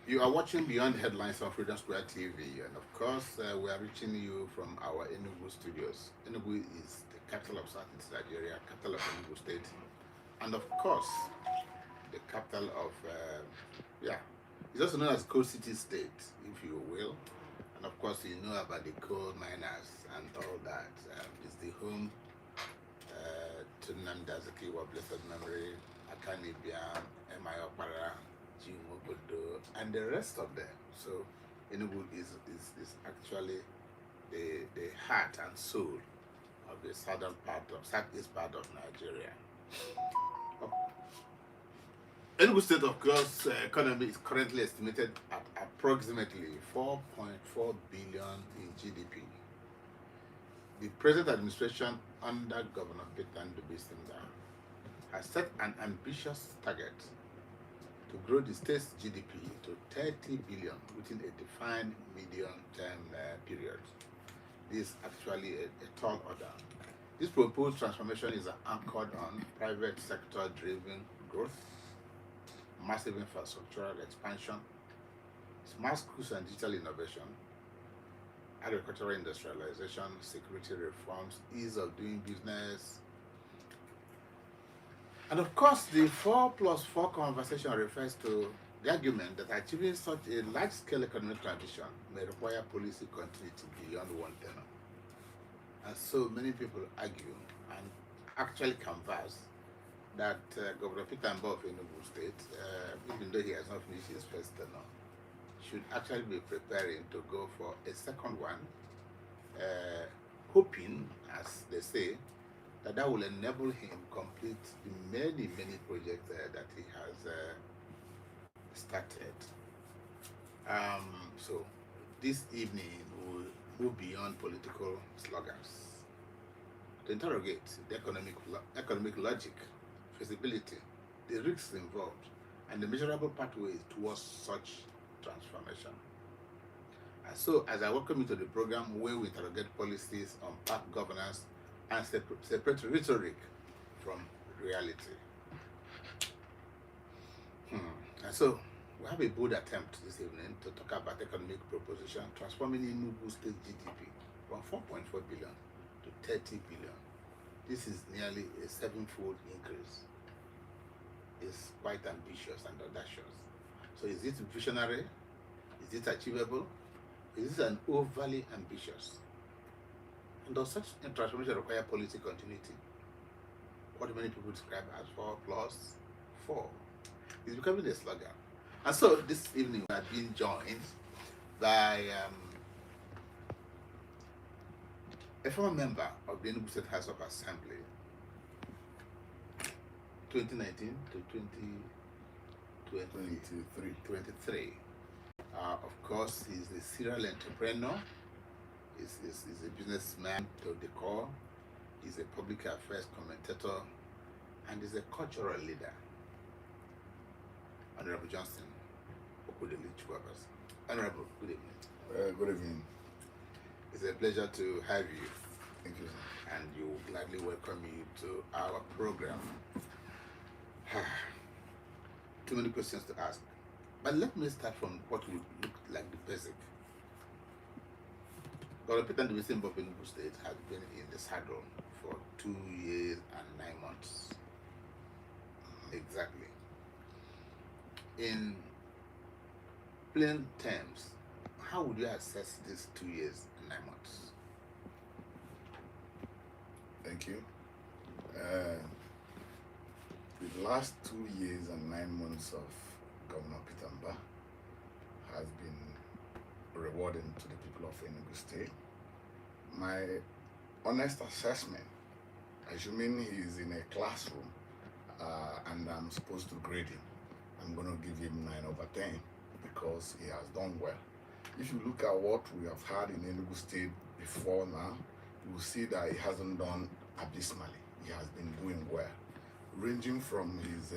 You are watching Beyond Headlines on Freedom Square TV, and of course, we are reaching you from our Enugu studios. Enugu is the capital of Southeast Nigeria, capital of Enugu State, and of course, the capital of, yeah, it's also known as Coal City State, if you will. And of course, you know about the coal miners and all that. It's the home to Namdazakiwa, blessed memory, Akanibia, Emayopara, Jimogodo, and the rest of them. So Enugu is actually the heart and soul of the southeast part of Nigeria. Enugu State, of course, economy is currently estimated at approximately 4.4 billion in GDP. The present administration under Governor Peter Ndubisinda has set an ambitious target to grow the state's GDP to 30 billion within a defined medium-term period. This is actually a tall order. This proposed transformation is anchored on private sector-driven growth, massive infrastructural expansion, smart schools and digital innovation, agricultural industrialization, security reforms, ease of doing business. And of course, the 4+4 conversation refers to the argument that achieving such a large-scale economic transition may require policy continuity beyond one tenure. And so many people argue and actually converse that Governor Peter Mbo of Enugu State, even though he has not finished his first tenure, should actually be preparing to go for a second one, hoping, as they say, that will enable him complete the many projects that he has started. So this evening we'll move beyond political slogans to interrogate the economic logic, feasibility, the risks involved, and the measurable pathways towards such transformation. And so, as I welcome you to the program where we interrogate policies, unpack governance, and separate rhetoric from reality. And so, we have a bold attempt this evening to talk about economic proposition transforming Enugu State GDP from 4.4 billion to 30 billion. This is nearly a 7-fold increase. It's quite ambitious and audacious. So is it visionary? Is it achievable? Is it an overly ambitious? And does such a transformation require policy continuity? What many people describe as 4+4 is becoming a slogan. And so this evening we are being joined by a former member of the Enugu State House of Assembly, 2019 to 2023. Of course, he's a serial entrepreneur. He's a businessman to the core. He's a public affairs commentator, and he's a cultural leader. Honorable Johnson Okudeli Chukwabas. Honorable, good evening. Good evening. It's a pleasure to have you. Thank you, sir. And you gladly welcome you to our program. Too many questions to ask. But let me start from what would look like the basic. Governor Peter Ndubisinda of Enugu State has been in the saddle for 2 years and 9 months. Exactly. In plain terms, how would you assess these 2 years and 9 months? Thank you. The last 2 years and 9 months of Governor Peter Mba has been rewarding to the people of Enugu State. My honest assessment, assuming he's in a classroom and I'm supposed to grade him, I'm going to give him 9/10 because he has done well. If you look at what we have had in Enugu State before now, you will see that he hasn't done abysmally. He has been doing well, ranging from his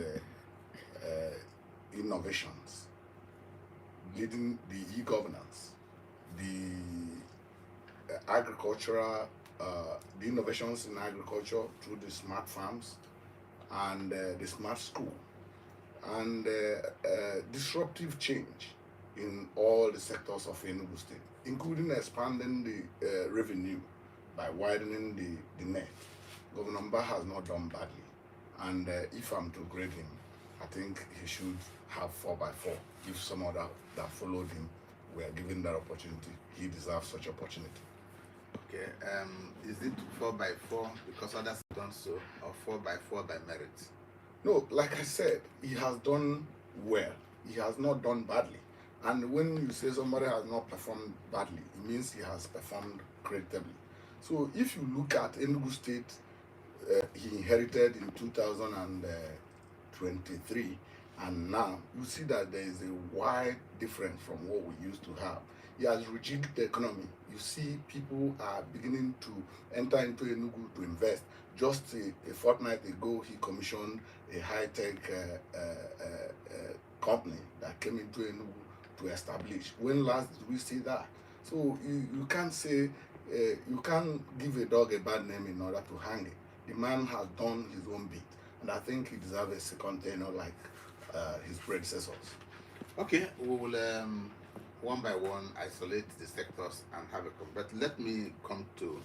innovations, leading the e-governance, the agricultural, the innovations in agriculture through the smart farms and the smart school, and disruptive change in all the sectors of Enugu State, including expanding the revenue by widening the net. Governor Mba has not done badly. And if I'm to grade him, I think he should have 4x4. If some other that followed him were given that opportunity, he deserves such opportunity. Okay, is it 4x4 because others have done so, or 4x4 by merit? No, like I said, he has done well. He has not done badly. And when you say somebody has not performed badly, it means he has performed creditably. So if you look at Enugu State, he inherited in 2023, and now you see that there is a wide difference from what we used to have. He has rejigged the economy. You see people are beginning to enter into Enugu to invest. Just a fortnight ago, he commissioned a high-tech company that came into Enugu to establish. When last did we see that? So you can't say, you can't give a dog a bad name in order to hang it. The man has done his own bit, and I think he deserves a second tenure like his predecessors. Okay, we will one by one isolate the sectors and have a but let me come to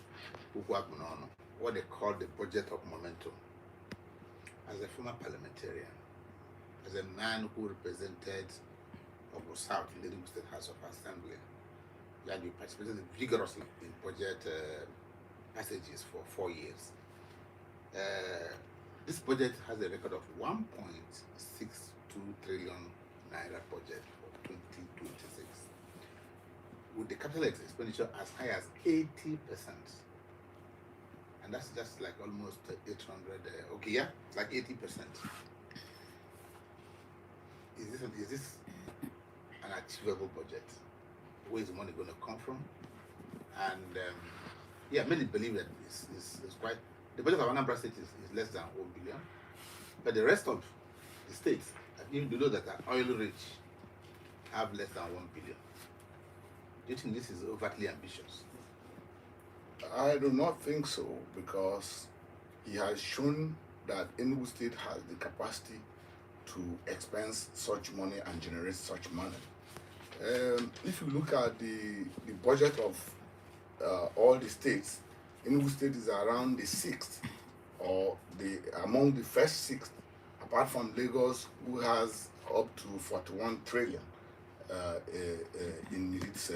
Ukwakunono, what they call the budget of momentum. As a former parliamentarian, as a man who represented Ogo South in the Enugu State House of Assembly, you participated vigorously in budget passages for 4 years. This budget has a record of 1.62 trillion naira budget for 2026, with the capital expenditure as high as 80%. And that's just like almost 800, okay, yeah, like 80%. Is this an achievable budget? Where is the money going to come from? And yeah, many believe that it's quite, the budget of Anambra State is less than 1 billion, but the rest of the states, even below that are oil rich, have less than 1 billion. Do you think this is overtly ambitious? I do not think so, because he has shown that Enugu State has the capacity to expense such money and generate such money. If you look at the budget of all the states, Enugu State is around the 6th, or among the first 6th, apart from Lagos, who has up to 41 trillion in its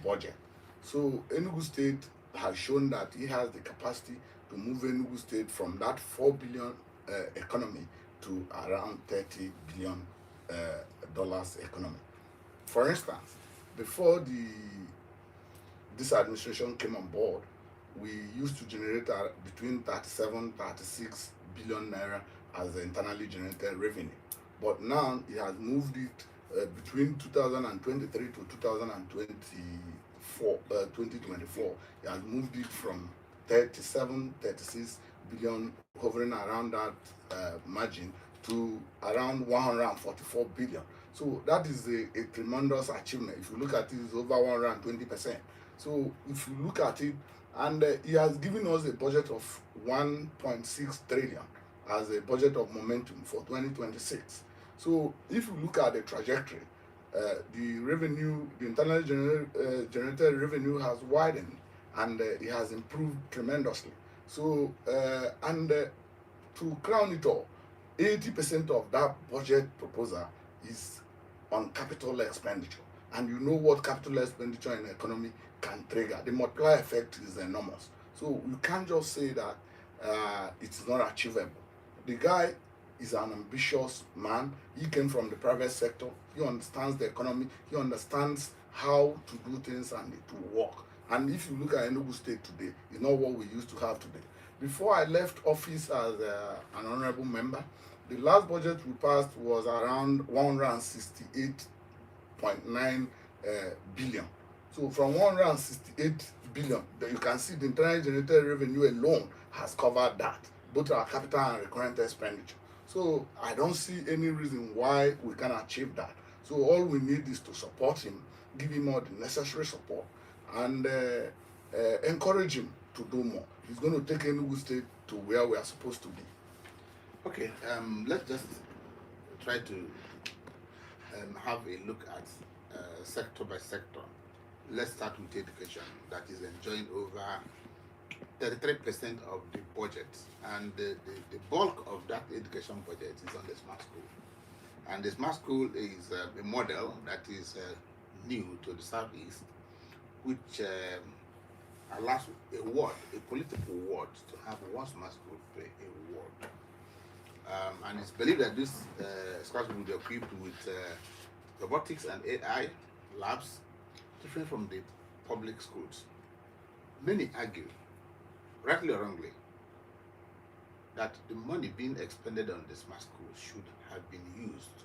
budget. So Enugu State has shown that he has the capacity to move Enugu State from that 4 billion economy to around $30 billion economy. For instance, before this administration came on board, we used to generate between 36 billion naira as the internally generated revenue. But now it has moved it between 2023 to 2024, it has moved it from 36 billion, hovering around that margin, to around 144 billion. So that is a tremendous achievement. If you look at it, it's over 120%. So if you look at it, and he has given us a budget of 1.6 trillion as a budget of momentum for 2026. So if you look at the trajectory, the revenue, the internally generated revenue has widened, and it has improved tremendously. So, to crown it all, 80% of that budget proposal is on capital expenditure. And you know what capital expenditure in the economy can trigger. The multiplier effect is enormous. So you can't just say that it's not achievable. The guy is an ambitious man. He came from the private sector. He understands the economy. He understands how to do things and it will work. And if you look at Enugu State today, it's not what we used to have today. Before I left office as an honorable member, the last budget we passed was around 168.9 billion. So from 168 billion, you can see the internally generated revenue alone has covered that, both our capital and recurrent expenditure. So I don't see any reason why we can achieve that. So all we need is to support him, give him all the necessary support, and encourage him to do more. He's going to take Enugu State to where we are supposed to be. Okay, let's just try to have a look at sector by sector. Let's start with education, that is enjoying over 33% of the budget, and the bulk of that education budget is on the smart school. And the smart school is a model that is new to the southeast, which allows a ward, a political ward, to have one smart school per a ward. And it's believed that this smart school will be equipped with robotics and AI labs, different from the public schools. Many argue, rightly or wrongly, that the money being expended on the smart school should have been used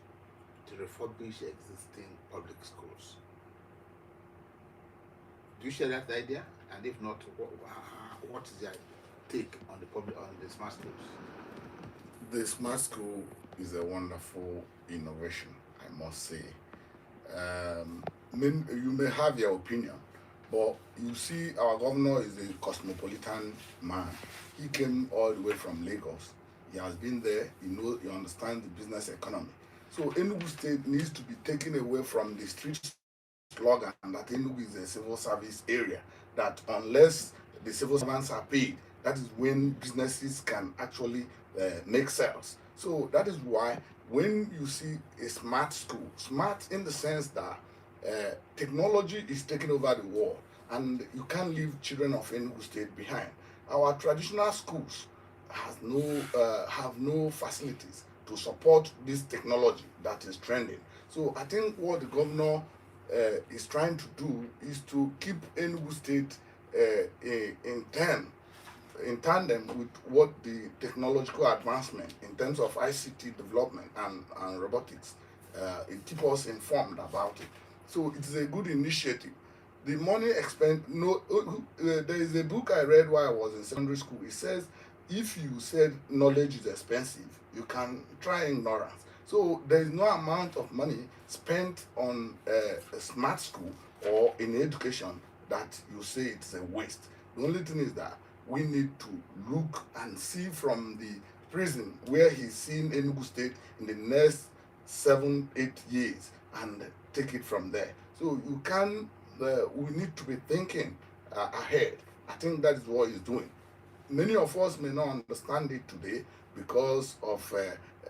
to refurbish existing public schools. Do you share that idea? And if not, what is your take on the smart schools? The smart school is a wonderful innovation, I must say. You may have your opinion, but you see, our governor is a cosmopolitan man. He came all the way from Lagos. He has been there. He understands the business economy. So Enugu State needs to be taken away from the street slogan that Enugu is a civil service area. That unless the civil servants are paid, that is when businesses can actually make sales. So that is why when you see a smart school, smart in the sense that technology is taking over the world, and you can't leave children of Enugu State behind. Our traditional schools have no facilities to support this technology that is trending. So I think what the governor is trying to do is to keep Enugu State in tandem with what the technological advancement in terms of ICT development and robotics. It keeps us informed about it. So it is a good initiative. The money expend no there is a book I read while I was in secondary school. It says if you said knowledge is expensive, you can try ignorance. So there is no amount of money spent on a smart school or in education that you say it's a waste. The only thing is that we need to look and see from the prison where he's seen Enugu State in the next 7-8 years and take it from there. So you can we need to be thinking ahead. I think that is what he's doing. Many of us may not understand it today because of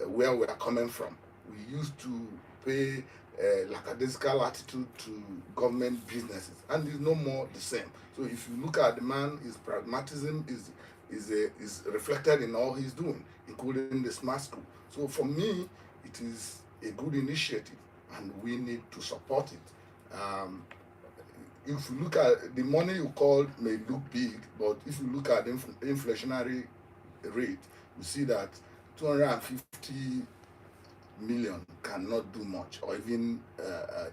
where we are coming from. We used to pay lackadaisical attitude to government businesses, and it's no more the same. So if you look at the man, his pragmatism is reflected in all he's doing, including the smart school. So for me, it is a good initiative, and we need to support it. If you look at the money you called may look big, but if you look at the inflationary rate, you see that 250 million cannot do much, or even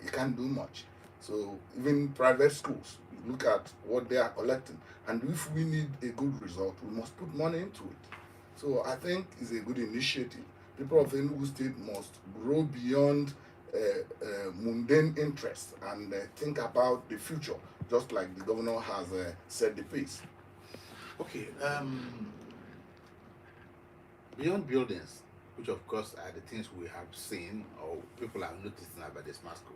it can't do much. So even private schools, you look at what they are collecting, and if we need a good result, we must put money into it. So I think it's a good initiative. People of Enugu State must grow beyond mundane interests and think about the future, just like the governor has set the pace. Okay, beyond buildings, which of course are the things we have seen or people are noticing about the smart school,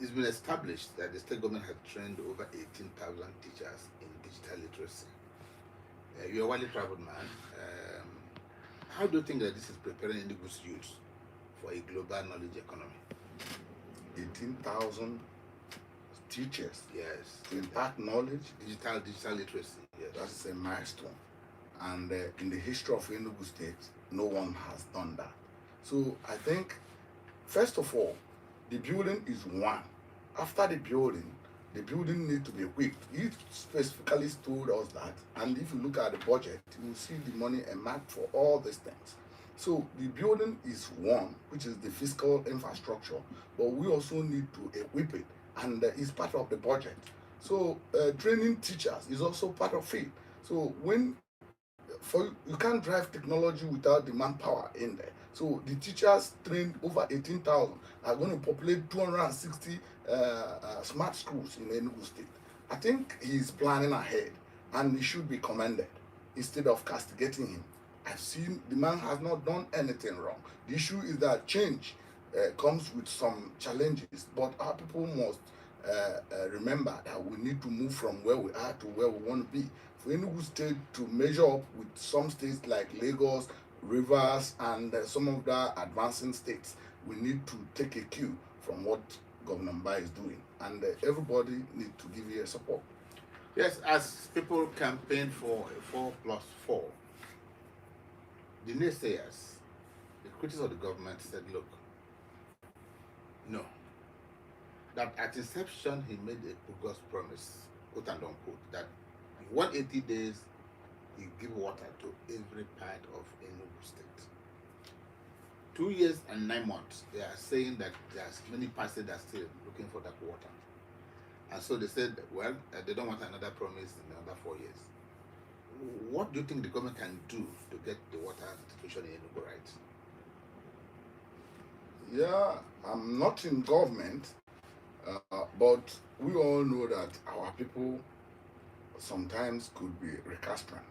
it's been established that the state government has trained over 18,000 teachers in digital literacy. You're a widely traveled man. How do you think that this is preparing Enugu's youth for a global knowledge economy? 18,000 teachers Yes. to impart knowledge. Digital literacy. Yes. That's a milestone. And in the history of Enugu State, no one has done that. So I think, first of all, the building is one. After the building needs to be equipped. He specifically told us that, and if you look at the budget, you will see the money earmarked for all these things. So the building is one, which is the fiscal infrastructure, but we also need to equip it, and it's part of the budget. So training teachers is also part of it. So you can't drive technology without the manpower in there. So the teachers trained over 18,000 are going to populate 260 smart schools in Enugu State. I think he's planning ahead, and he should be commended instead of castigating him. I've seen the man has not done anything wrong. The issue is that change comes with some challenges, but our people must remember that we need to move from where we are to where we want to be. For Enugu State to measure up with some states like Lagos, Rivers, and some of the advancing states, we need to take a cue from what Governor Mba is doing, and everybody need to give you a support. Yes, as people campaign for a 4+4, the naysayers, the critics of the government said, look, no, that at inception he made a bogus promise, quote and unquote, that in 180 days he give water to every part of Enugu State. 2 years and 9 months, they are saying that there's many parts that are still looking for that water. And so they said, well, they don't want another promise in another 4 years. What do you think the government can do to get the water situation in Enugu right? Yeah, I'm not in government, but we all know that our people sometimes could be recalcitrant.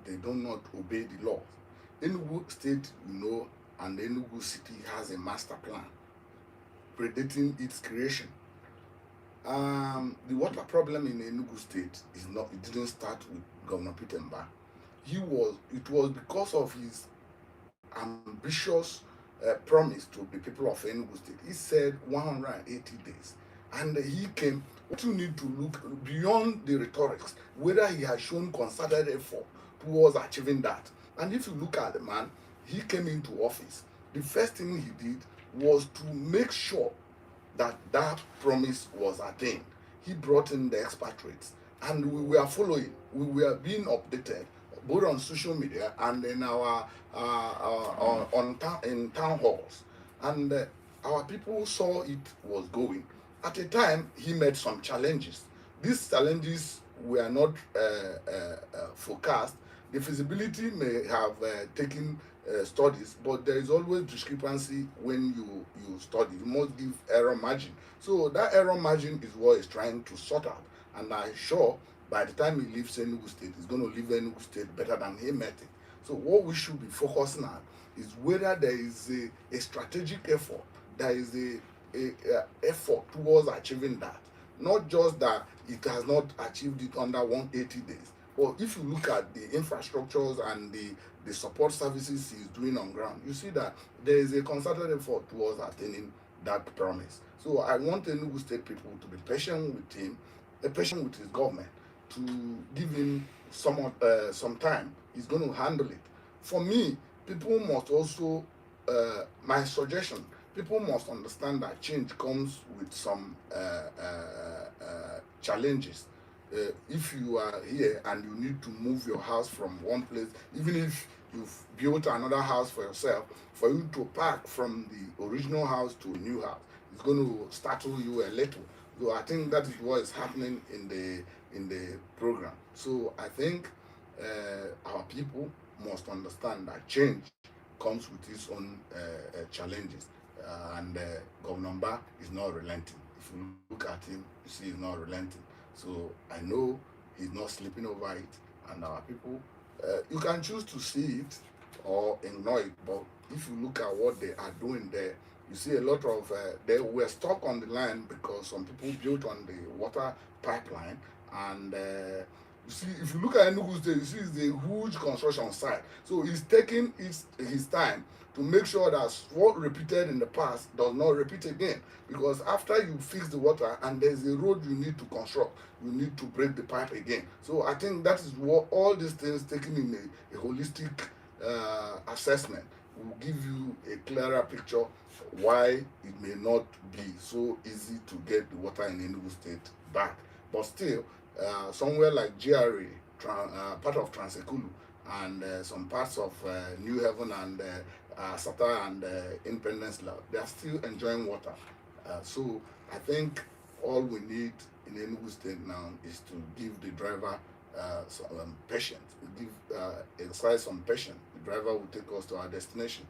They do not obey the law. Enugu State, and Enugu City has a master plan predating its creation. The water problem in Enugu State it didn't start with Governor Peter Mba. It was because of his ambitious promise to the people of Enugu State. He said 180 days. And he came. What you need to look beyond the rhetorics, whether he has shown concerted effort towards achieving that. And if you look at the man, he came into office. The first thing he did was to make sure that that promise was attained. He brought in the expatriates, and we were following. We were being updated both on social media and in our in town halls, and our people saw it was going. At a time, he met some challenges. These challenges were not forecast. The feasibility may have taken studies, but there is always discrepancy when you study. You must give error margin. So that error margin is what he's trying to sort out. And I'm sure by the time he leaves Enugu State, he's going to leave Enugu State better than he met it. So what we should be focusing on is whether there is a strategic effort, there is a effort towards achieving that. Not just that it has not achieved it under 180 days. Well, if you look at the infrastructures and the support services he's doing on ground, you see that there is a concerted effort towards attaining that promise. So I want the Enugu State people to be patient with him, patient with his government, to give him some time. He's going to handle it. For me, people must also, my suggestion, people must understand that change comes with some challenges. If you are here and you need to move your house from one place, even if you've built another house for yourself, for you to park from the original house to a new house, it's going to startle you a little. So I think that is what is happening in the program. So I think our people must understand that change comes with its own challenges, and Governor Mba is not relenting. If you look at him, you see he's not relenting. So I know he's not sleeping over it, and our people, you can choose to see it or ignore it, but if you look at what they are doing there, you see a lot of, they were stuck on the line because some people built on the water pipeline, and you see, if you look at Enugu State, you see it's a huge construction site. So he's taking his time to make sure that what repeated in the past does not repeat again. Because after you fix the water and there's a road you need to construct, you need to break the pipe again. So I think that is what all these things taken in a holistic assessment will give you a clearer picture why it may not be so easy to get the water in Enugu State back. But still, somewhere like GRA, part of Transekulu, and some parts of New Haven and Sata and Independence Law, they are still enjoying water. So I think all we need in Enugu State now is to give the driver some patience, exercise some patience. The driver will take us to our destination.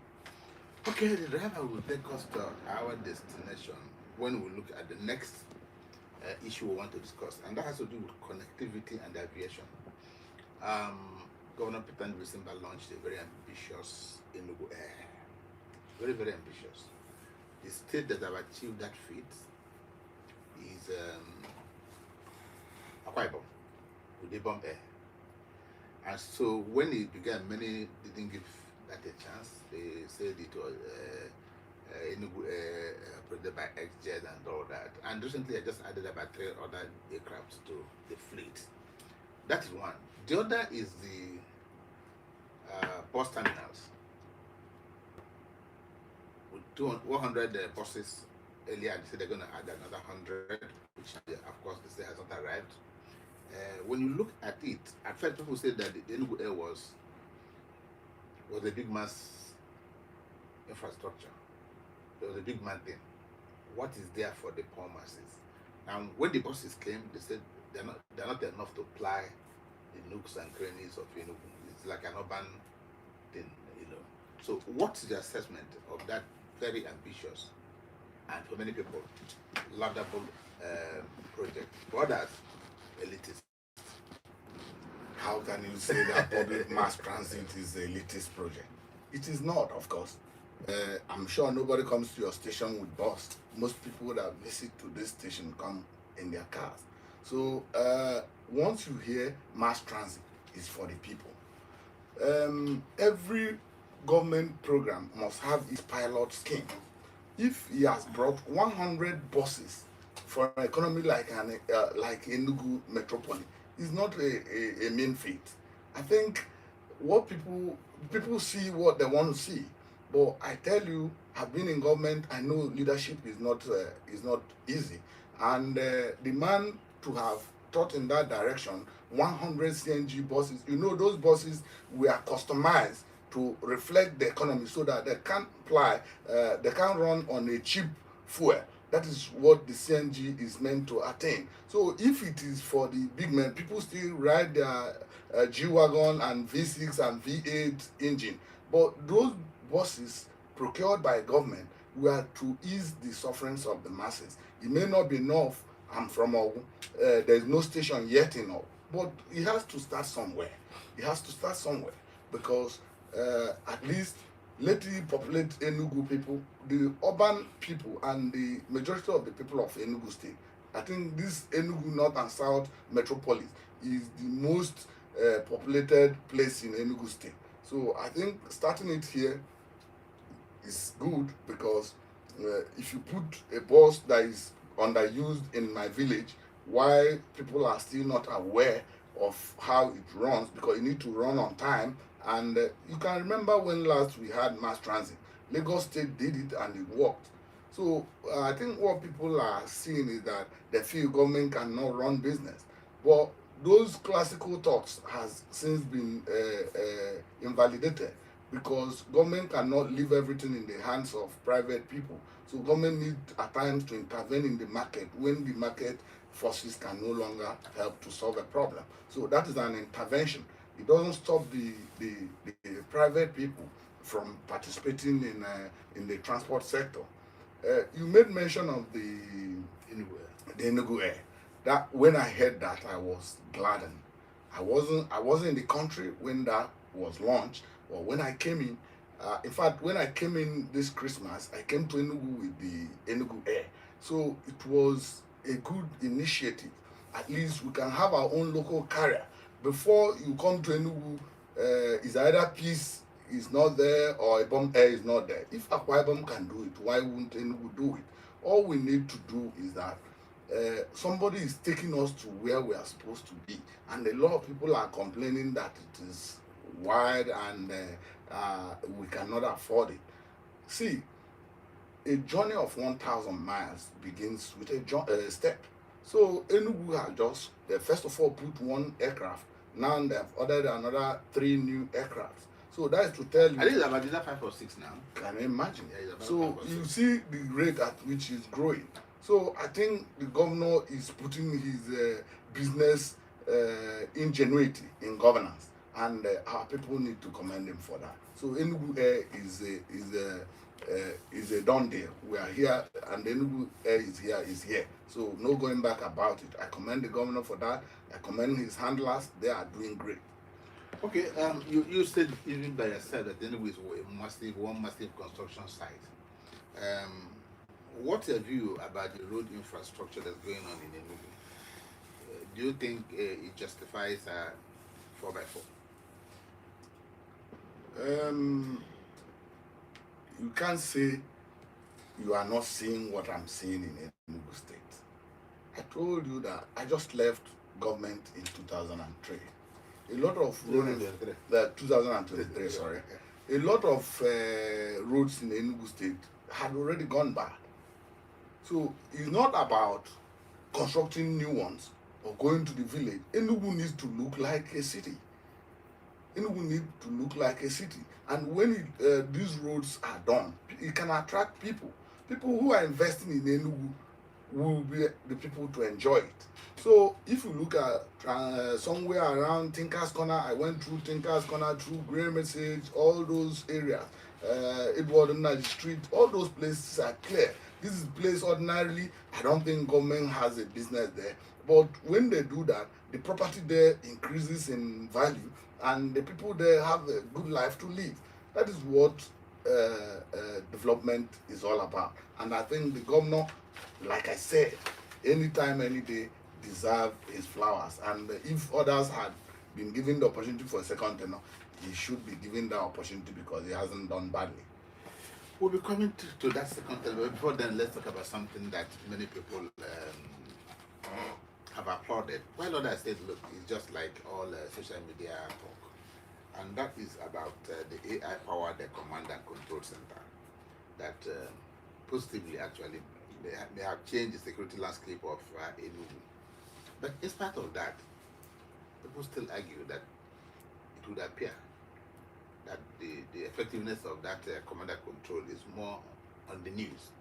Okay, the driver will take us to our destination when we look at the next issue we want to discuss, and that has to do with connectivity and aviation. Governor Peter Simba launched a very ambitious Enugu Air. Very, very ambitious. The state that have achieved that feat is Akwa Ibom with the bomb air. And so when it began, many didn't give that a chance. They said it was Enugu operated by XJet and all that. And recently I just added about 3 other aircraft to the fleet. That is one. The other is the bus terminals. With 100 buses earlier, they said they're going to add another 100, which of course they say has not arrived. When you look at it, at first people said that the Enugu Air was a big mass infrastructure. It was a big man thing. What is there for the poor masses? And when the buses came, they said they're not enough to ply the nooks and crannies of Enugu. It's like an urban thing, you know. So what's the assessment of that very ambitious and for many people laudable project? For others, elitist. How can you say that public mass transit is a elitist project? It is not, of course. I'm sure nobody comes to your station with bus. Most people that visit to this station come in their cars. So once you hear mass transit, it's for the people. Every government program must have its pilot scheme. If he has brought 100 buses for an economy like Enugu metropolis, it's not a mean feat. I think what people see what they want to see, but I tell you, I've been in government. I know leadership is not easy, and the man to have thought in that direction, 100 CNG buses. You know, those buses were customized to reflect the economy so that they can run on a cheap fuel. That is what the CNG is meant to attain. So if it is for the big men, people still ride their G-Wagon and V6 and V8 engine. But those buses procured by government were to ease the sufferings of the masses. It may not be enough. I'm from Ogu. There's no station yet in Ogu. But it has to start somewhere. It has to start somewhere because at least let it populate Enugu people, the urban people, and the majority of the people of Enugu state. I think this Enugu North and South metropolis is the most populated place in Enugu state. So I think starting it here is good because if you put a bus that is underused in my village, why people are still not aware of how it runs, because you need to run on time. And you can remember when last we had mass transit. Lagos State did it and it worked. So I think what people are seeing is that they feel government cannot run business. But those classical thoughts has since been invalidated because government cannot leave everything in the hands of private people. So government needs at times to intervene in the market when the market forces can no longer help to solve a problem. So that is an intervention. It doesn't stop the private people from participating in the transport sector. You made mention of the Enugu Air. That when I heard that, I was gladdened. I wasn't in the country when that was launched, or when I came in fact, when I came in this Christmas, I came to Enugu with the Enugu Air. So it was a good initiative. At least we can have our own local carrier. Before you come to Enugu, is either Peace is not there or Ibom Air is not there. If Akwa Ibom can do it, why wouldn't Enugu do it? All we need to do is that somebody is taking us to where we are supposed to be. And a lot of people are complaining that it is wide and we cannot afford it. See, a journey of 1,000 miles begins with a step. So Enugu has just, first of all, put one aircraft. Now they've ordered another 3 new aircrafts. So that is to tell you. I think it's about 5 or 6 now. Can you imagine? Yeah, so you see the rate at which it's growing. So I think the governor is putting his business ingenuity in governance, and our people need to commend him for that. So Enugu Air is a done deal. We are here, and Enugu Air is here. So no going back about it. I commend the governor for that. I commend his handlers. They are doing great. Okay, you said even by yourself that Enugu is one massive construction site. What's your view about the road infrastructure that's going on in Enugu? Do you think it justifies 4x4? Um, you can't say you are not seeing what I'm seeing in Enugu State. I told you that I just left government in 2003. A lot of road, 2023, sorry. A lot of roads in Enugu State had already gone bad. So it's not about constructing new ones or going to the village. Enugu needs to look like a city. Enugu needs to look like a city. And when these roads are done, it can attract people. People who are investing in Enugu will be the people to enjoy it. So if you look at somewhere around Tinker's Corner, I went through Tinker's Corner, through Grey Message, all those areas, Edward Nnaji Street, all those places are clear. This is a place ordinarily, I don't think government has a business there. But when they do that, the property there increases in value and the people there have a good life to live. That is what development is all about. And I think the governor, like I said, anytime, any day, deserve his flowers. And if others had been given the opportunity for a second tenure, he should be given that opportunity because he hasn't done badly. We'll be coming to that second time, but before then, let's talk about something that many people have applauded. While others said, look, it's just like all social media talk. And that is about the AI-powered command and control center that positively, actually, they have changed the security landscape of Enugu. But in spite of that, people still argue that it would appear that the effectiveness of that command and control is more on the news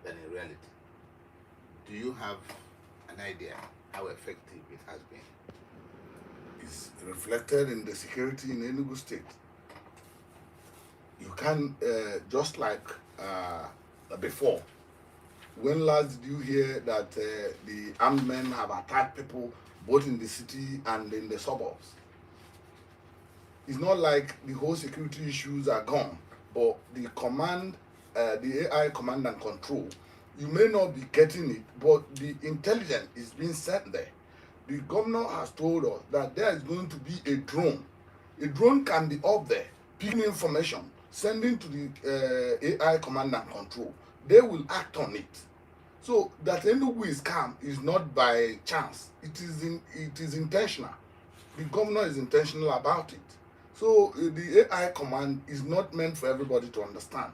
than in reality. Do you have an idea how effective it has been? It's reflected in the security in Enugu State. You can, just like before, when last did you hear that the armed men have attacked people both in the city and in the suburbs? It's not like the whole security issues are gone, but the command, the AI command and control, you may not be getting it, but the intelligence is being sent there. The governor has told us that there is going to be a drone. A drone can be up there, picking information, sending to the AI command and control. They will act on it. So that Enugu is calm is not by chance. It is intentional. The governor is intentional about it. So the AI command is not meant for everybody to understand.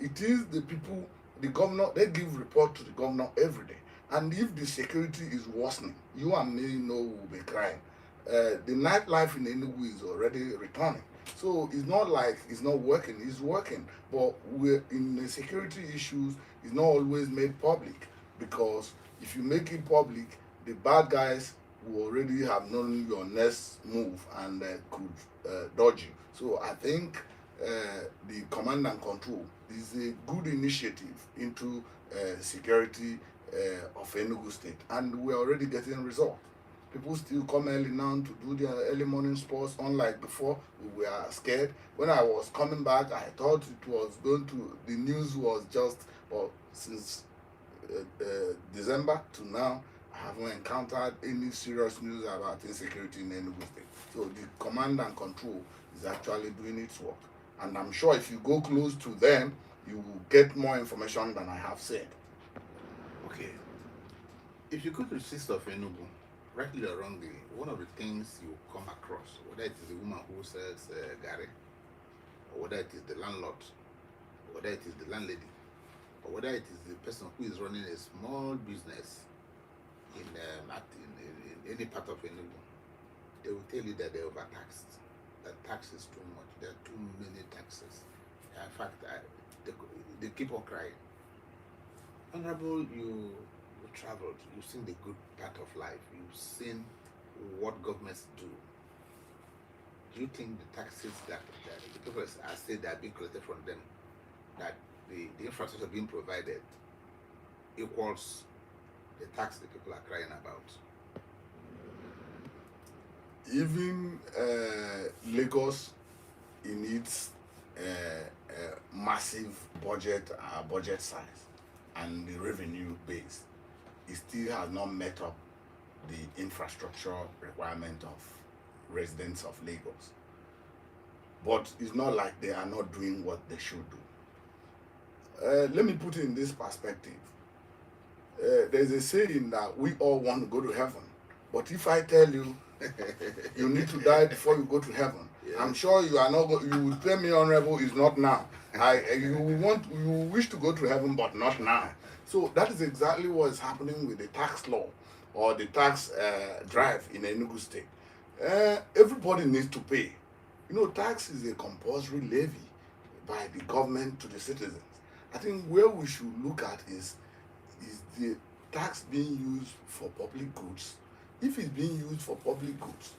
It is the people, the governor, they give report to the governor every day. And if the security is worsening, you and me know we'll be crying. The nightlife in Enugu is already returning. So it's not like it's not working, it's working. But we're in the security issues, it's not always made public. Because if you make it public, the bad guys will already have known your next move and could dodge you. So I think the command and control is a good initiative into security of Enugu State, and we're already getting results. People still come early now to do their early morning sports, unlike before, we were scared. When I was coming back, I thought it was going to, the news was just, but since December to now, I haven't encountered any serious news about insecurity in Enugu State. So the command and control is actually doing its work. And I'm sure if you go close to them, you will get more information than I have said. Okay. If you go to the streets of Enugu, rightly or wrongly, one of the things you come across, whether it is the woman who sells gari, or whether it is the landlord, or whether it is the landlady, or whether it is the person who is running a small business in any part of Enugu, they will tell you that they're overtaxed. That tax is too much. There are too many taxes. In fact, they keep on crying. Honorable, you traveled. You've seen the good part of life. You've seen what governments do. Do you think the taxes that the people are saying that are being collected from them, that the infrastructure being provided equals the tax the people are crying about? Even Lagos, in its massive budget size, and the revenue base, it still has not met up the infrastructure requirement of residents of Lagos. But it's not like they are not doing what they should do. Let me put it in this perspective. There's a saying that we all want to go to heaven, but if I tell you you need to die before you go to heaven, Yes. I'm sure you are not. You will tell me, honorable, is not now. You wish to go to heaven, but not now. So that is exactly what is happening with the tax law or the tax drive in Enugu State. Everybody needs to pay. You know, tax is a compulsory levy by the government to the citizens. I think where we should look at is the tax being used for public goods. If it's being used for public goods,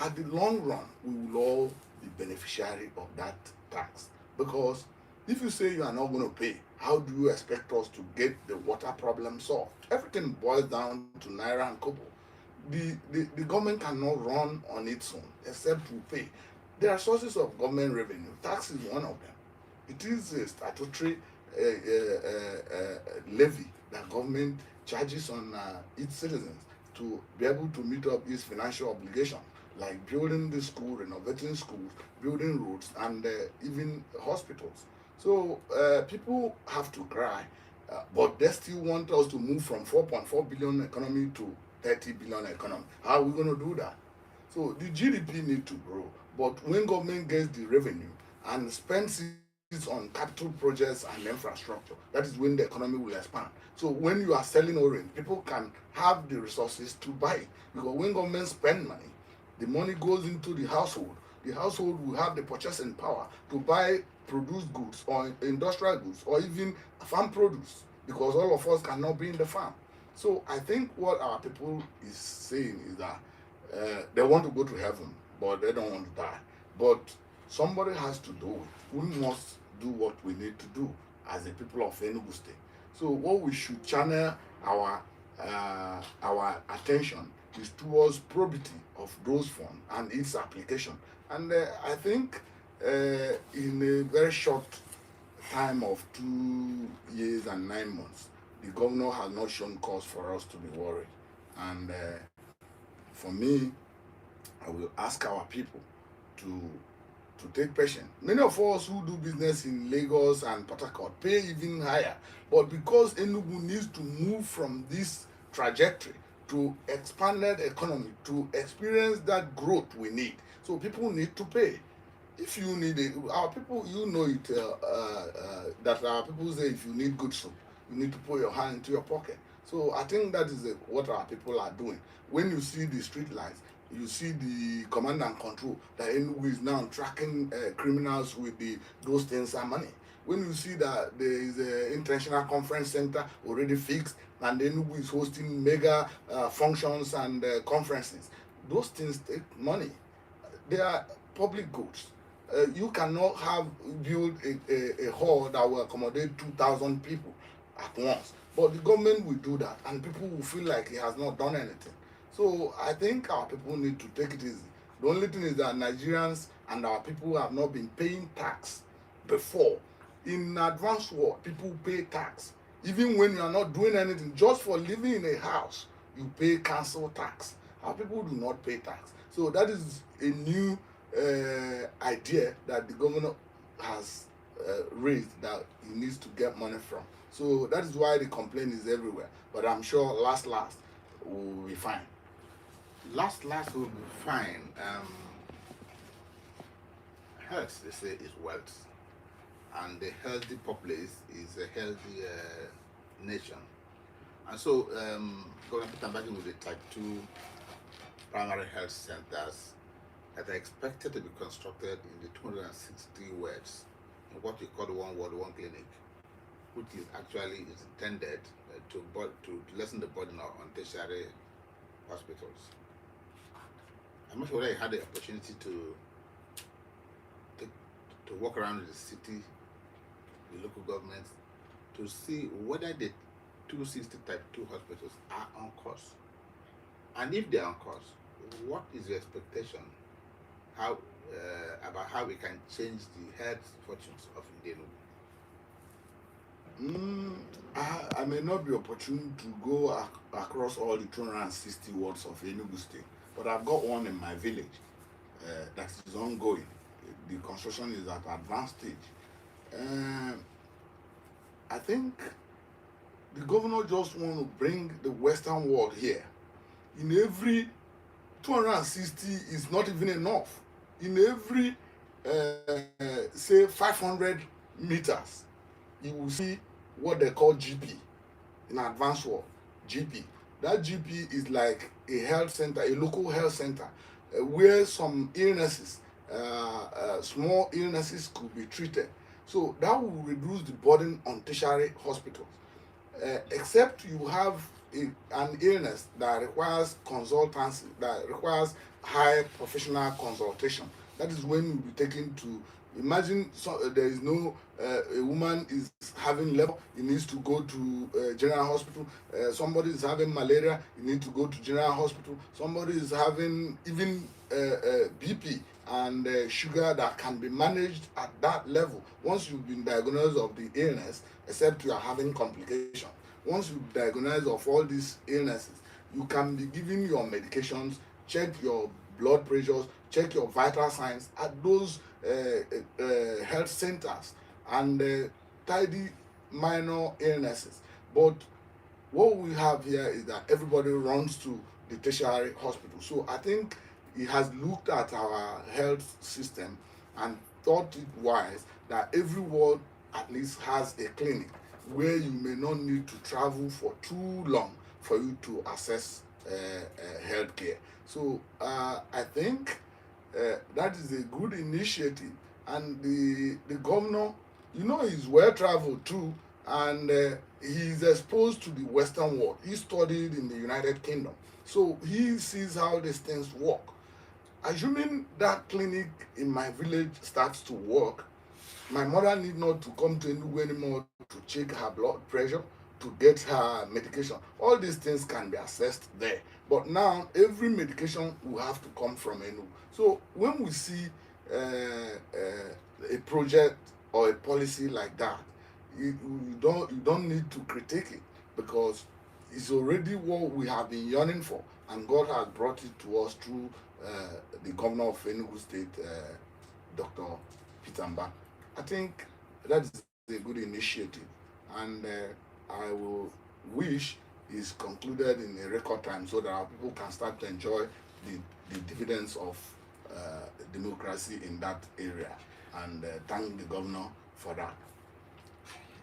at the long run, we will all be beneficiary of that tax. Because if you say you are not going to pay, how do you expect us to get the water problem solved? Everything boils down to Naira and Kobo. The government cannot run on its own except to pay. There are sources of government revenue. Tax is one of them. It is a statutory levy that government charges on its citizens to be able to meet up its financial obligation, like building the school, renovating schools, building roads, and even hospitals. So people have to cry, but they still want us to move from 4.4 billion economy to 30 billion economy. How are we going to do that? So the GDP need to grow, but when government gets the revenue and spends it on capital projects and infrastructure, that is when the economy will expand. So when you are selling orange, people can have the resources to buy it. Because when government spend money, the money goes into the household. The household will have the purchasing power to buy produced goods or industrial goods or even farm produce, because all of us cannot be in the farm. So I think what our people is saying is that they want to go to heaven, but they don't want to die. But somebody has to do it. We must do what we need to do as the people of Enugu State. So what we should channel our attention is towards probity of those funds and its application. And I think in a very short time of 2 years and 9 months, the governor has not shown cause for us to be worried. And for me, I will ask our people to take patience. Many of us who do business in Lagos and Port Harcourt pay even higher. But because Enugu needs to move from this trajectory to expanded economy, to experience that growth we need, so people need to pay. If you need it, our people, you know it, that our people say if you need good soup, you need to put your hand into your pocket. So I think that is what our people are doing. When you see the street lights, you see the command and control that Enugu is now tracking criminals with those things and money. When you see that there is an international conference center already fixed and Enugu is hosting mega functions and conferences, those things take money. They are public goods. You cannot build a hall that will accommodate 2,000 people at once. But the government will do that, and people will feel like he has not done anything. So I think our people need to take it easy. The only thing is that Nigerians and our people have not been paying tax before. In advanced world, people pay tax. Even when you are not doing anything, just for living in a house, you pay council tax. Our people do not pay tax. So that is a new idea that the governor has raised that he needs to get money from. So that is why the complaint is everywhere. But I'm sure last we'll be fine. Last will be fine. Health, they say, is wealth, and a healthy populace is a healthy nation. And so, Governor Peter Mbaki with the type 2 primary health centers that are expected to be constructed in the 260 wards, in what we call the one ward, one clinic, which is actually intended to lessen the burden on tertiary hospitals. I'm not sure whether I had the opportunity to walk around the city, the local governments, to see whether the 260 type 2 hospitals are on course. And if they are on course, what is your expectation about how we can change the health fortunes of Enugu? I may not be opportune to go across all the 260 wards of Enugu State, but I've got one in my village that is ongoing. The construction is at advanced stage. I think the governor just want to bring the Western world here. In every 260 is not even enough. In every say 500 meters, you will see what they call GP in advanced world. GP. That GP is like a health center, a local health center, where some illnesses, small illnesses could be treated. So that will reduce the burden on tertiary hospitals. Except you have an illness that requires consultancy, that requires high professional consultation. That is when you'll be taken to, imagine there is no, a woman is having level, you need to go to general hospital. Somebody is having malaria, you need to go to general hospital. Somebody is having even BP and sugar that can be managed at that level once you've been diagnosed of the illness, except you are having complications. Once you diagnose of all these illnesses, you can be given your medications, check your blood pressures, check your vital signs at those health centers, and tidy minor illnesses. But what we have here is that everybody runs to the tertiary hospital. So I think he has looked at our health system and thought it wise that every ward at least has a clinic where you may not need to travel for too long for you to access health care. So I think that is a good initiative, and the governor, you know, he's well traveled too, and he's exposed to the Western world. He studied in the United Kingdom, so he sees how these things work. Assuming that clinic in my village starts to work, my mother need not to come to Enugu anymore to check her blood pressure, to get her medication. All these things can be assessed there. But now every medication will have to come from Enugu. So when we see a project or a policy like that, you don't need to critique it, because it's already what we have been yearning for, and God has brought it to us through the governor of Enugu State, Dr. Peter Mba. I think that is a good initiative, and I will wish is concluded in a record time so that our people can start to enjoy the dividends of democracy in that area, and thank the governor for that.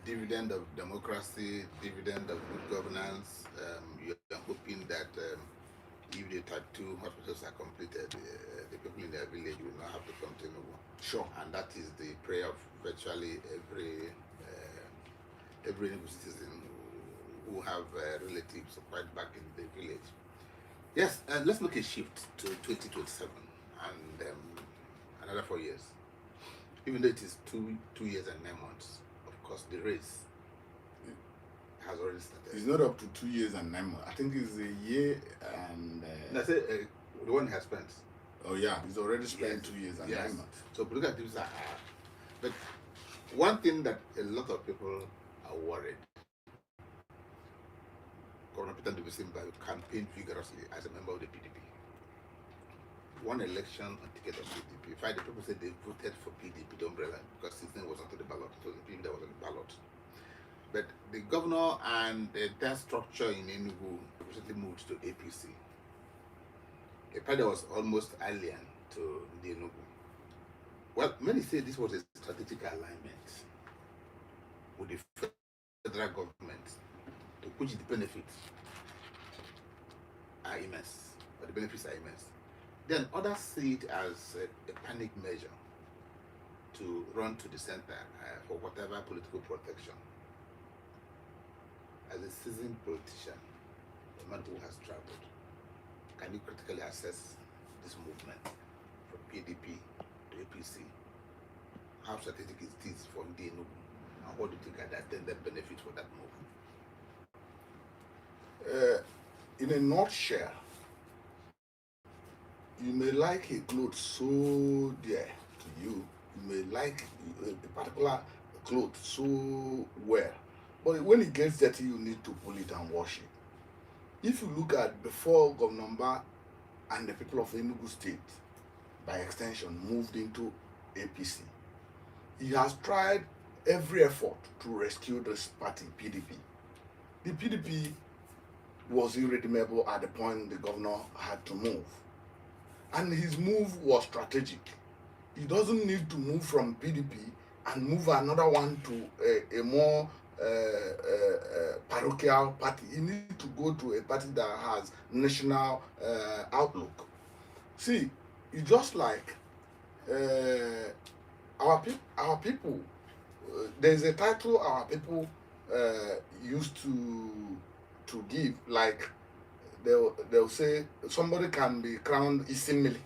Dividend of democracy, dividend of good governance. You are hoping that if the 32 hospitals are completed, the people in their village will not have to come to Enugu. Sure. And that is the prayer of virtually every Enugu citizen who have relatives quite back in the village. Yes, and let's make a shift to 2027 and another 4 years. Even though it is 2 years and 9 months, of course, the race has already started. It's not up to 2 years and 9 months. I think it's a year and. I say the one has spent. Oh yeah, he's already spent Yes. 2 years and Yes. 9 months. So look at this. But one thing that a lot of people are worried. Governor Peter Simba campaigned vigorously as a member of the PDP. Won election on ticket of PDP. In fact, the people said they voted for PDP, the umbrella, because his name was not on the ballot. It was the PDP that was on the ballot. But the governor and their structure in Enugu recently moved to APC. A party that was almost alien to the Enugu. Well, many say this was a strategic alignment with the federal government, to which the benefits are immense, or the benefits are immense. Then others see it as a panic measure to run to the center for whatever political protection. As a seasoned politician, a man who has traveled, can you critically assess this movement from PDP to APC? How strategic it is for the Enugu, and what do you think are the attendant benefits for that move? In a nutshell, you may like a cloth so dear to you, you may like a particular cloth so well, But when it gets dirty, you need to pull it and wash it. If you look at before Governor Mba and the people of Enugu State, by extension, moved into APC, he has tried every effort to rescue this party, PDP. The PDP was irredeemable at the point the governor had to move. And his move was strategic. He doesn't need to move from PDP and move another one to a more parochial party. He needs to go to a party that has national outlook. See, it's just like our people. There's a title our people used to give, like they'll say somebody can be crowned Isimili.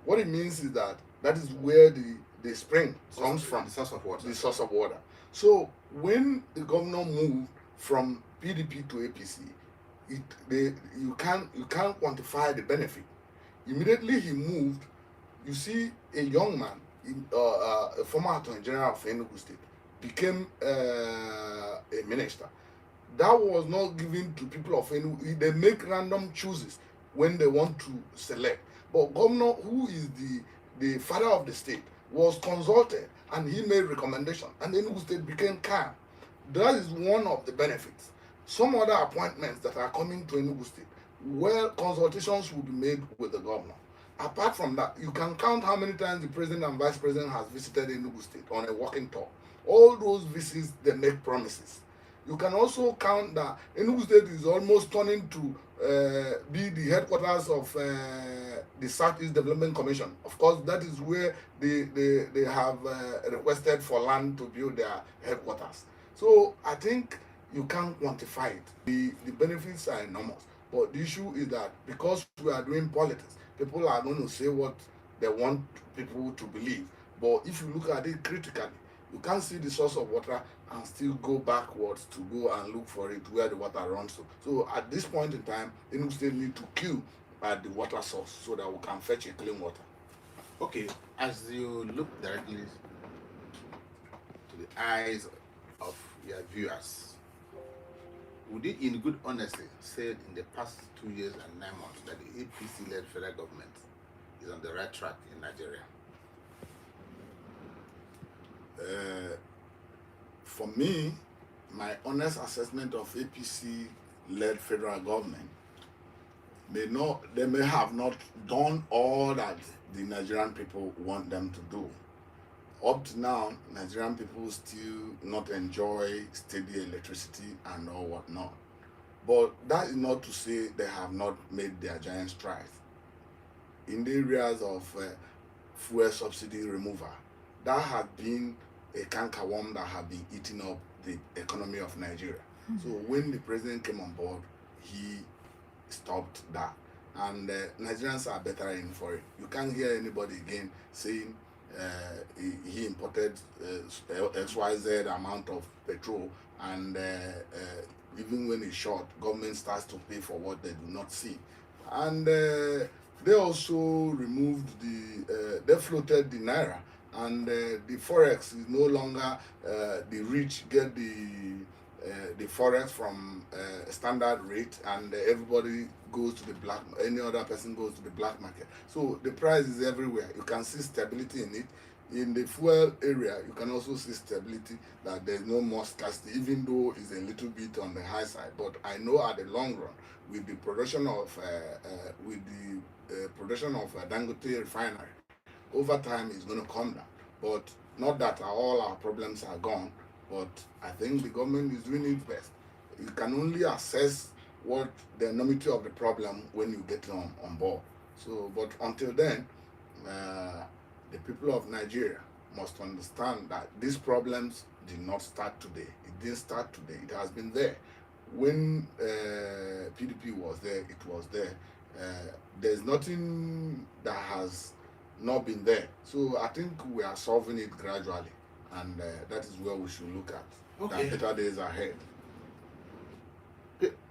What it means is that is where the spring comes from, the source of water. the source of water. So when the governor moved from PDP to APC, you can't quantify the benefit. Immediately he moved, you see a young man, a former Attorney General of Enugu State, became a minister. That was not given to people of Enugu. They make random choices when they want to select. But governor, who is the father of the state, was consulted and he made recommendation, and Enugu State became calm. That is one of the benefits. Some other appointments that are coming to Enugu State, well, consultations will be made with the governor. Apart from that, you can count how many times the president and vice president has visited Enugu State on a walking tour. All those visits, they make promises. You can also count that Enugu State is almost turning to be the headquarters of the Southeast Development Commission. Of course, that is where they have requested for land to build their headquarters. So I think you can't quantify it. The benefits are enormous. But the issue is that because we are doing politics, people are going to say what they want people to believe. But if you look at it critically, you can't see the source of water and still go backwards to go and look for it where the water runs to. So at this point in time, Enugu State need to queue at the water source so that we can fetch a clean water. Okay, as you look directly to the eyes of your viewers, would you in good honesty say in the past 2 years and 9 months that the APC-led federal government is on the right track in Nigeria? For me, my honest assessment of APC-led federal government they may have not done all that the Nigerian people want them to do. Up to now, Nigerian people still not enjoy steady electricity and all whatnot. But that is not to say they have not made their giant strides. In the areas of fuel subsidy removal, that has been a cankerworm that has been eating up the economy of Nigeria. So when the president came on board, he stopped that. And Nigerians are better in for it. You can't hear anybody again saying he imported XYZ amount of petrol, and even when it's short, government starts to pay for what they do not see. And they also removed they floated the naira, and the forex is no longer the rich get the forex from standard rate, and everybody goes to the black. Any other person goes to the black market. So the price is everywhere. You can see stability in it. In the fuel area, you can also see stability, that there's no more scarcity, even though it's a little bit on the high side. But I know at the long run, with the production of Dangote refinery, over time it's going to come down. But not that all our problems are gone, but I think the government is doing its best. You can only assess what the enormity of the problem when you get on board. So, but until then, the people of Nigeria must understand that these problems did not start today. It didn't start today. It has been there. When PDP was there, it was there. There's nothing that has not been there. So I think we are solving it gradually, and that is where we should look at. Okay. That better days ahead.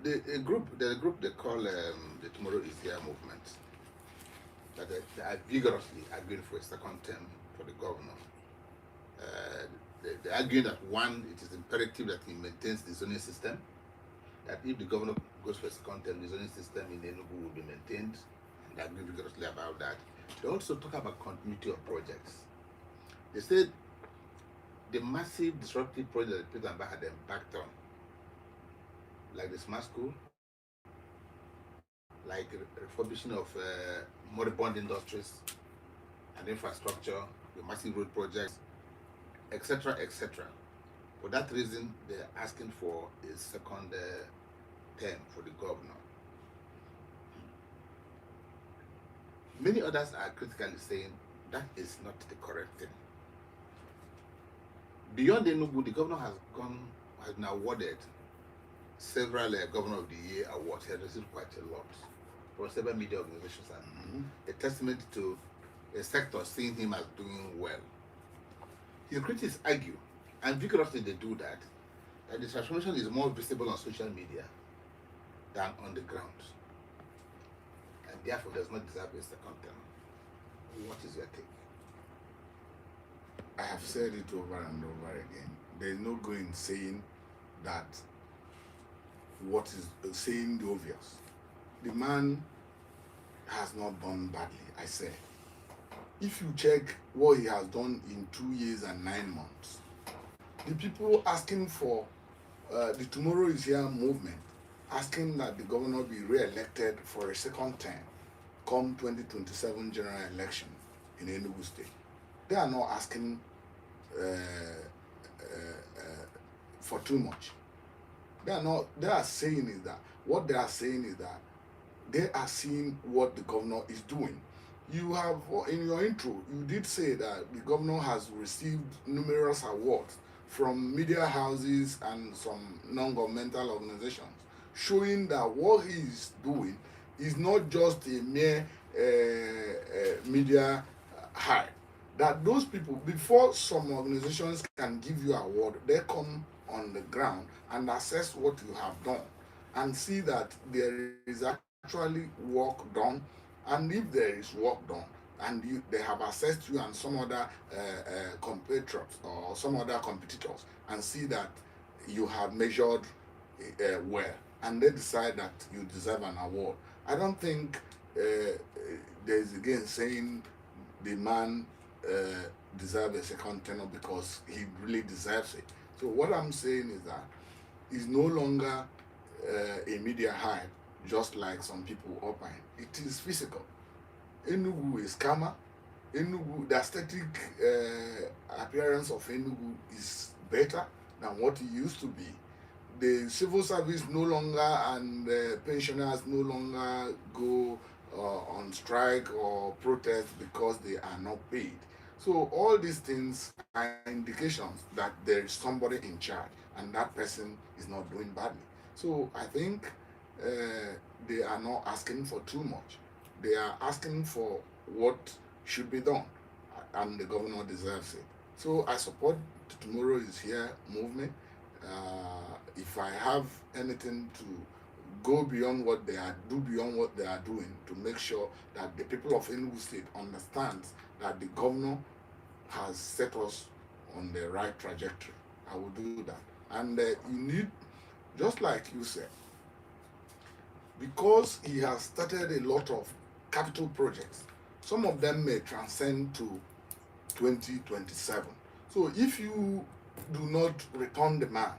The group they call the Tomorrow is Here movement, that they are vigorously arguing for a second term for the governor. they're arguing that one, it is imperative that he maintains the zoning system. That if the governor goes for a second term, the zoning system in Enugu will be maintained. And they agree vigorously about that. They also talk about continuity of projects. They said the massive disruptive project that Peter Mba had embarked on, like the smart school, like refurbishing of moribund industries and infrastructure, the massive road projects, etc., etc. For that reason, they're asking for a second term for the governor. Many others are critically saying that is not the correct thing. Beyond Enugu, the governor has been awarded several Governor of the Year awards. He has received quite a lot from several media organizations, and a testament to a sector seeing him as doing well. His critics argue, and vigorously they do that the transformation is more visible on social media than on the ground, and therefore does not deserve a second term. What is your take? I have said it over and over again. There is no going saying that what is saying the obvious. The man has not done badly, I said. If you check what he has done in 2 years and 9 months, the people asking for the Tomorrow is Here movement, asking that the governor be re-elected for a second term come 2027 general election in Enugu State. They are not asking for too much. They are saying is that what they are saying is that they are seeing what the governor is doing. You have, in your intro, you did say that the governor has received numerous awards from media houses and some non-governmental organizations, showing that what he is doing is not just a mere media hype. That those people, before some organizations can give you an award, they come on the ground and assess what you have done and see that there is actually work done, and if there is work done and they have assessed you and some other compatriots or some other competitors and see that you have measured well, and they decide that you deserve an award. I don't think there is again saying the man deserves a second tenure because he really deserves it. So what I'm saying is that he's no longer a media hype, just like some people opine. It is physical. Enugu is calmer. Enugu, the aesthetic appearance of Enugu is better than what it used to be. The civil service no longer and pensioners no longer go on strike or protest because they are not paid. So all these things are indications that there is somebody in charge and that person is not doing badly. So I think they are not asking for too much. They are asking for what should be done, and the governor deserves it. So I support the Tomorrow is Here movement. If I have anything to go beyond what they are, do beyond what they are doing to make sure that the people of Enugu State understands that the governor has set us on the right trajectory, I will do that. And you need, just like you said, because he has started a lot of capital projects, some of them may transcend to 2027. So if you do not return the man,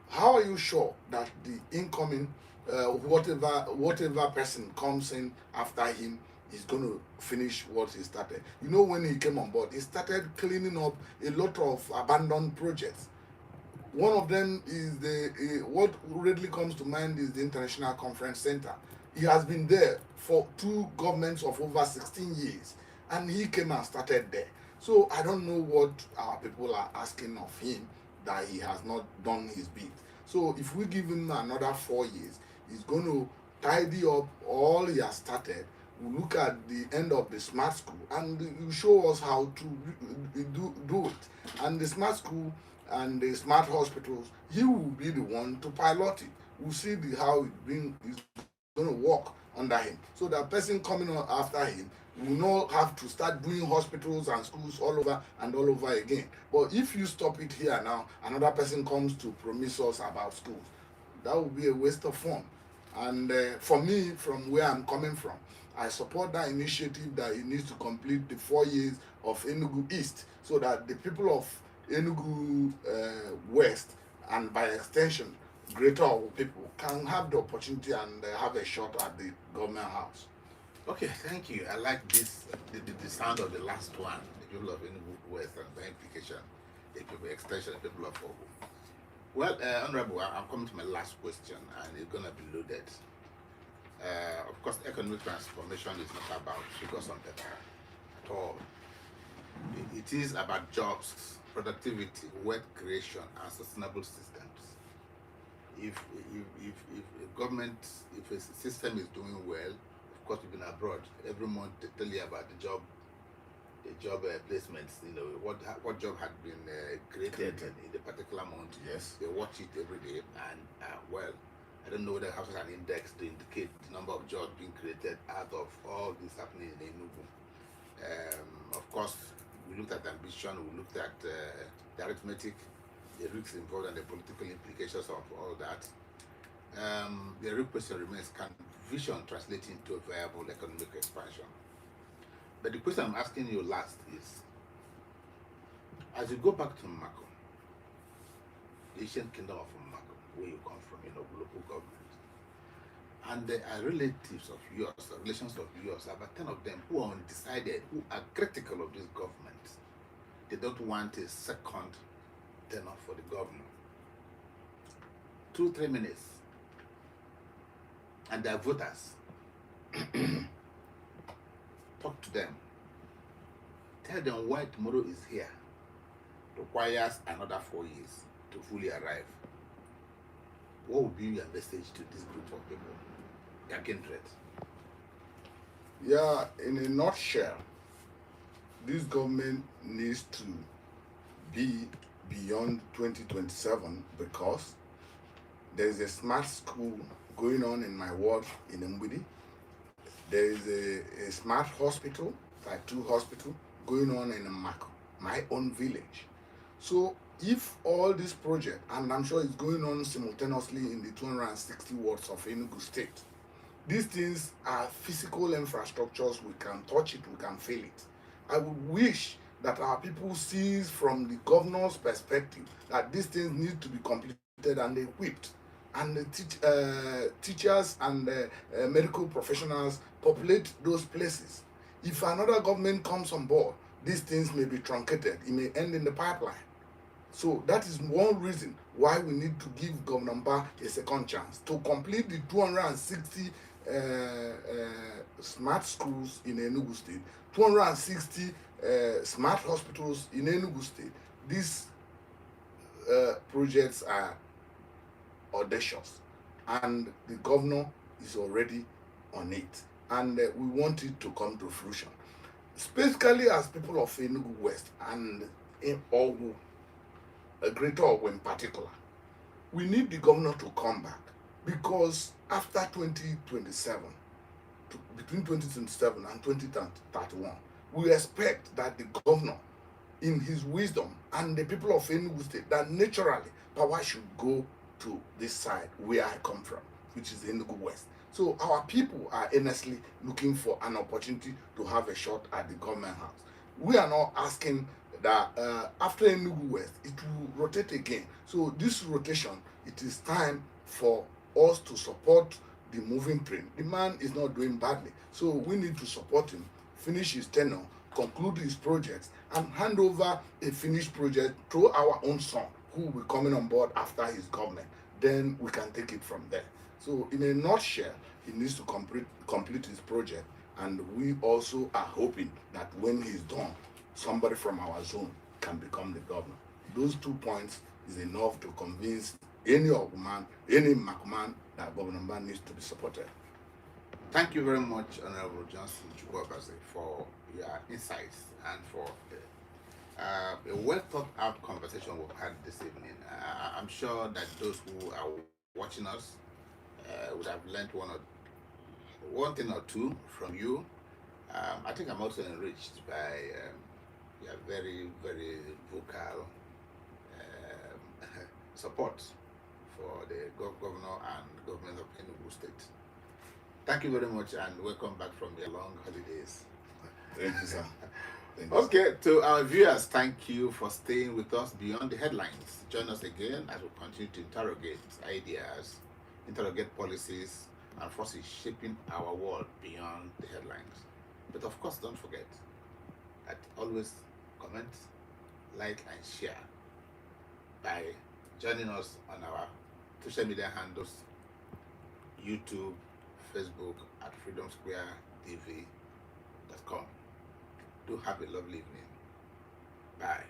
how are you sure that the incoming whatever person comes in after him is going to finish what he started? You know, when he came on board, he started cleaning up a lot of abandoned projects. One of them is what readily comes to mind is the International Conference Center. He has been there for 2 governments of over 16 years, and he came and started there. So I don't know what our people are asking of him that he has not done his bit. So if we give him another 4 years, he's going to tidy up all he has started. We look at the end of the smart school and you show us how to do it. And the smart school and the smart hospitals, he will be the one to pilot it. We'll see how it's going to work under him. So that person coming on after him we will not have to start doing hospitals and schools all over and all over again. But if you stop it here now, another person comes to promise us about schools. That would be a waste of fun. And for me, from where I'm coming from, I support that initiative that it needs to complete the 4 years of Enugu East so that the people of Enugu West and by extension greater people can have the opportunity and have a shot at the government house. Okay, thank you. I like this, the sound of the last one, the people of Enugu West and the implication, the people extension, the people of Ogu. Well, Honorable, I'm coming to my last question, and it's going to be loaded. Of course, economic transformation is not about figures on paper at all. It is about jobs, productivity, wealth creation, and sustainable systems. If a government, if a system is doing well, of course, we've been abroad every month they tell you about the job placements. You know what job had been created in the particular month. Yes. They watch it every day, and well, I don't know whether it has an index to indicate the number of jobs being created out of all this happening in Enugu. Of course, we looked at ambition, we looked at the arithmetic, the risks involved, and the political implications of all that. The real question remains: can vision translate into a viable economic expansion? But the question I'm asking you last is: as you go back to Mako, the ancient kingdom of Mako, where you come from, local government, and there are relatives of yours, relations of yours, about 10 of them who are undecided, who are critical of this government. They don't want a second tenure for the governor. 2-3 minutes. And they are voters. Talk to them. Tell them why tomorrow is here. Requires another 4 years to fully arrive. What would be your message to this group of people? Their kindred. Yeah, in a nutshell, this government needs to be beyond 2027 because there is a smart school going on in my ward in Mbudi. There is a smart hospital, type 2 hospital, going on in Mako, my own village. So if all this project, and I'm sure it's going on simultaneously in the 260 wards of Enugu State, these things are physical infrastructures. We can touch it, we can feel it. I would wish that our people sees from the governor's perspective that these things need to be completed and equipped, and the teachers and medical professionals populate those places. If another government comes on board, these things may be truncated. It may end in the pipeline. So that is one reason why we need to give Governor Mba a second chance to complete the 260 smart schools in Enugu State, 260 smart hospitals in Enugu State. These projects are audacious, and the governor is already on it, and we want it to come to fruition. Specifically as people of Enugu West and in Ogu, a greater Ogu in particular, we need the governor to come back, because after 2027, between 2027 and 2031, we expect that the governor, in his wisdom, and the people of Enugu State, that naturally power should go to this side where I come from, which is Enugu West. So our people are earnestly looking for an opportunity to have a shot at the government house. We are not asking that after Enugu West, it will rotate again. So this rotation, it is time for us to support the moving train. The man is not doing badly, so we need to support him, finish his tenure, conclude his projects, and hand over a finished project to our own son, who will be coming on board after his government. Then we can take it from there. So in a nutshell, he needs to complete his project, and we also are hoping that when he's done, somebody from our zone can become the governor. Those 2 points is enough to convince any Oguman, any Makuman, that Governor Mba needs to be supported. Thank you very much, Honorable Johnson Chukwuabazi, for your insights and for a well thought out conversation we've had this evening. I'm sure that those who are watching us would have learned one thing or two from you. I think I'm also enriched by your very, very vocal support for the governor and government of Enugu State. Thank you very much and welcome back from your long holidays. Thank you, sir. Thank you, Okay, to our viewers, thank you for staying with us beyond the headlines. Join us again as we continue to interrogate ideas, interrogate policies, and forces shaping our world beyond the headlines. But of course, don't forget that always comment, like, and share by joining us on our social media handles, YouTube, Facebook at freedomsquaretv.com. Do have a lovely evening. Bye.